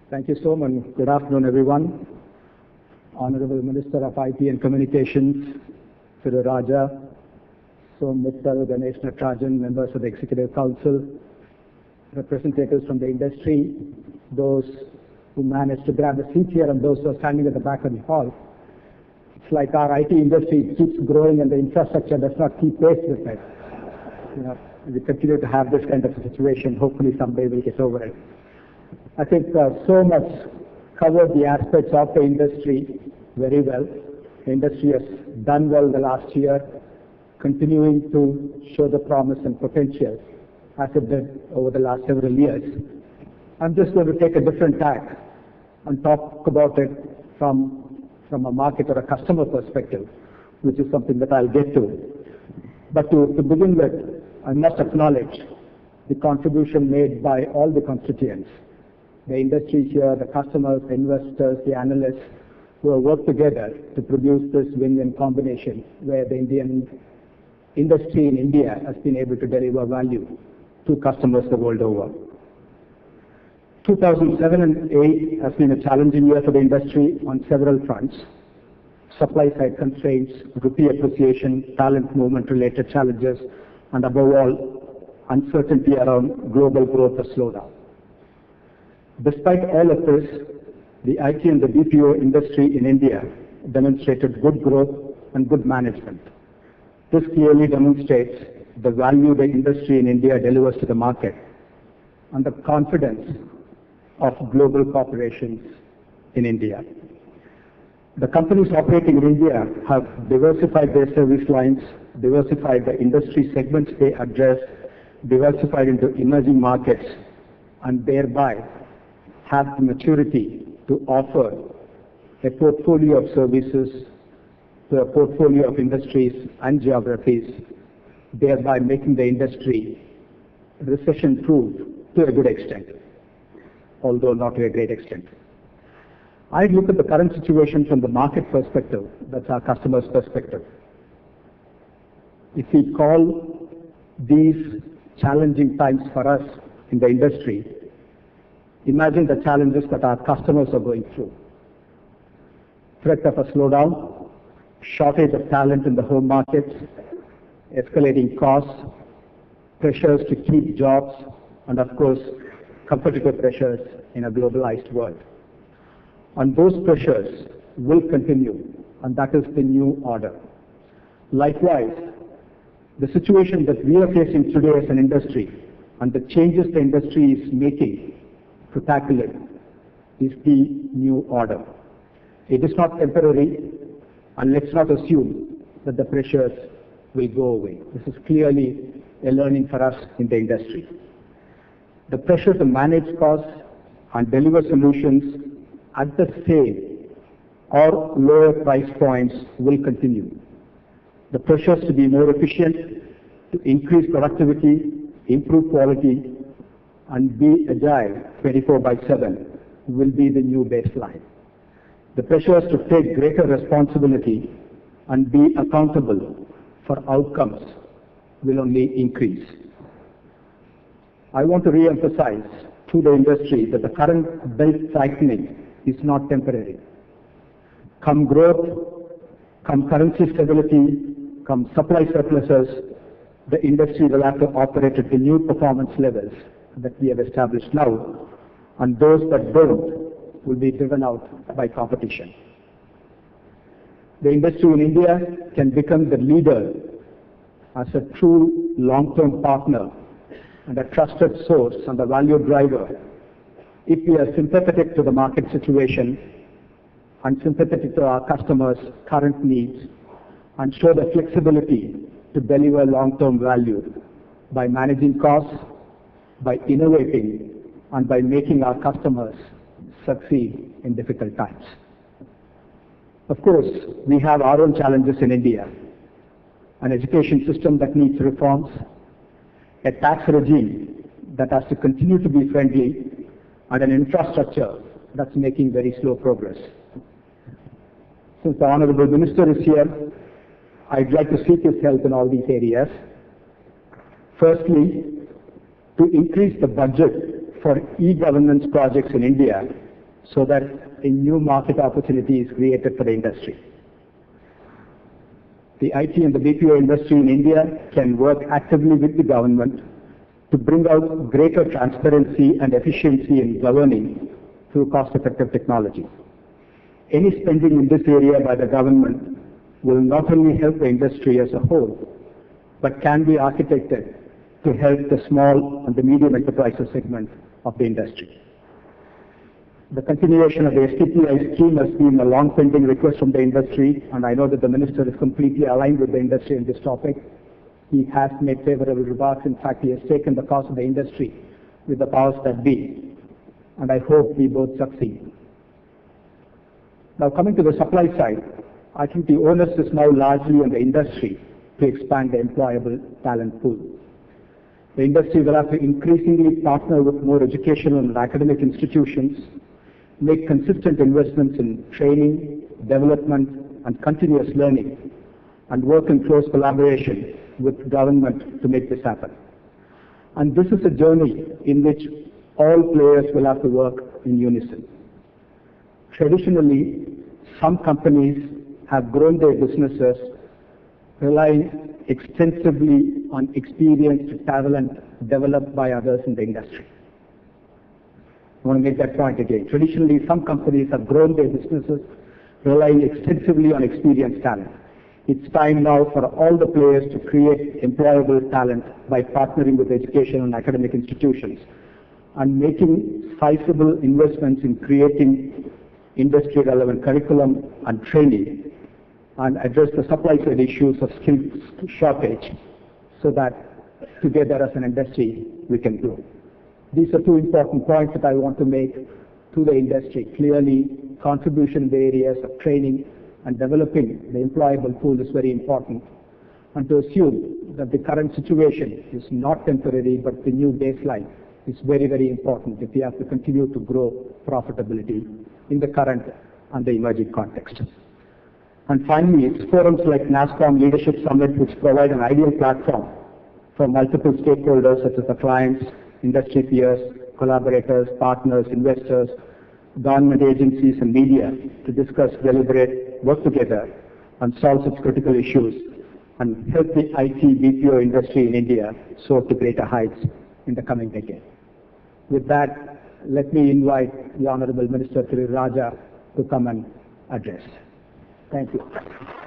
Thank you so much. Good afternoon, everyone. Honorable Minister of IT and Communications, Thiru Raja, Som Mittal, Ganesh Natarajan, members of the Executive Council, representatives from the industry, those who managed to grab a seat here and those who are standing at the back of the hall. It's like our IT industry keeps growing and the infrastructure does not keep pace with it. We continue to have this kind of a situation. Hopefully someday we'll get over it. I think so much covered the aspects of the industry very well. The industry has done well the last year, continuing to show the promise and potential as it did over the last several years. I'm just going to take a different tack and talk about it from a market or a customer perspective, which is something that I'll get to. But to begin with, I must acknowledge the contribution made by all the constituents. The industry here, the customers, the investors, the analysts, who have worked together to produce this win-win combination where the Indian industry in India has been able to deliver value to customers the world over. 2007 and 2008 has been a challenging year for the industry on several fronts. Supply side constraints, rupee appreciation, talent movement related challenges, and above all, uncertainty around global growth or slowdown. Despite all of this, the IT and the BPO industry in India demonstrated good growth and good management. This clearly demonstrates the value the industry in India delivers to the market and the confidence of global corporations in India. The companies operating in India have diversified their service lines, diversified the industry segments they address, diversified into emerging markets, and thereby have the maturity to offer a portfolio of services to a portfolio of industries and geographies, thereby making the industry recession-proof to a good extent, although not to a great extent. I look at the current situation from the market perspective, that's our customer's perspective. If we call these challenging times for us in the industry, imagine the challenges that our customers are going through. Threat of a slowdown, shortage of talent in the home markets, escalating costs, pressures to keep jobs, and of course, competitive pressures in a globalized world. And those pressures will continue, and that is the new order. Likewise, the situation that we are facing today as an industry and the changes the industry is making to tackle it is the new order. It is not temporary, and let's not assume that the pressures will go away. This is clearly a learning for us in the industry. The pressure to manage costs and deliver solutions at the same or lower price points will continue. The pressures to be more efficient, to increase productivity, improve quality, and be agile 24/7 will be the new baseline. The pressures to take greater responsibility and be accountable for outcomes will only increase. I want to re-emphasize to the industry that the current belt tightening is not temporary. Come growth, come currency stability, come supply surpluses, the industry will have to operate at the new performance levels that we have established now, and those that don't will be driven out by competition. The industry in India can become the leader as a true long-term partner and a trusted source and a value driver if we are sympathetic to the market situation and sympathetic to our customers' current needs and show the flexibility to deliver long-term value by managing costs, by innovating, and by making our customers succeed in difficult times. Of course, we have our own challenges in India. An education system that needs reforms, a tax regime that has to continue to be friendly, and an infrastructure that's making very slow progress. Since the Honorable Minister is here, I'd like to seek his help in all these areas. Firstly, to increase the budget for e-governance projects in India so that a new market opportunity is created for the industry. The IT and the BPO industry in India can work actively with the government to bring out greater transparency and efficiency in governing through cost-effective technology. Any spending in this area by the government will not only help the industry as a whole, but can be architected to help the small and the medium enterprises segment of the industry. The continuation of the STPI scheme has been a long-pending request from the industry, and I know that the Minister is completely aligned with the industry on this topic. He has made favorable remarks. In fact, he has taken the cause of the industry with the powers that be, and I hope we both succeed. Now, coming to the supply side, I think the onus is now largely on the industry to expand the employable talent pool. The industry will have to increasingly partner with more educational and academic institutions, make consistent investments in training, development, and continuous learning, and work in close collaboration with government to make this happen. And this is a journey in which all players will have to work in unison. Traditionally, some companies have grown their businesses relying extensively on experienced talent developed by others in the industry. I want to make that point again. Traditionally, some companies have grown their businesses relying extensively on experienced talent. It's time now for all the players to create employable talent by partnering with education and academic institutions and making sizable investments in creating industry-relevant curriculum and training and address the supply-side issues of skill shortage so that together as an industry we can grow. These are two important points that I want to make to the industry. Clearly, contribution in the areas of training and developing the employable pool is very important. And to assume that the current situation is not temporary but the new baseline is very, very important if we have to continue to grow profitability in the current and the emerging context. And finally, it's forums like NASSCOM Leadership Summit which provide an ideal platform for multiple stakeholders such as the clients, industry peers, collaborators, partners, investors, government agencies and media to discuss, deliberate, work together and solve such critical issues and help the IT BPO industry in India soar to greater heights in the coming decade. With that, let me invite the Honorable Minister Thiru Raja to come and address. Thank you.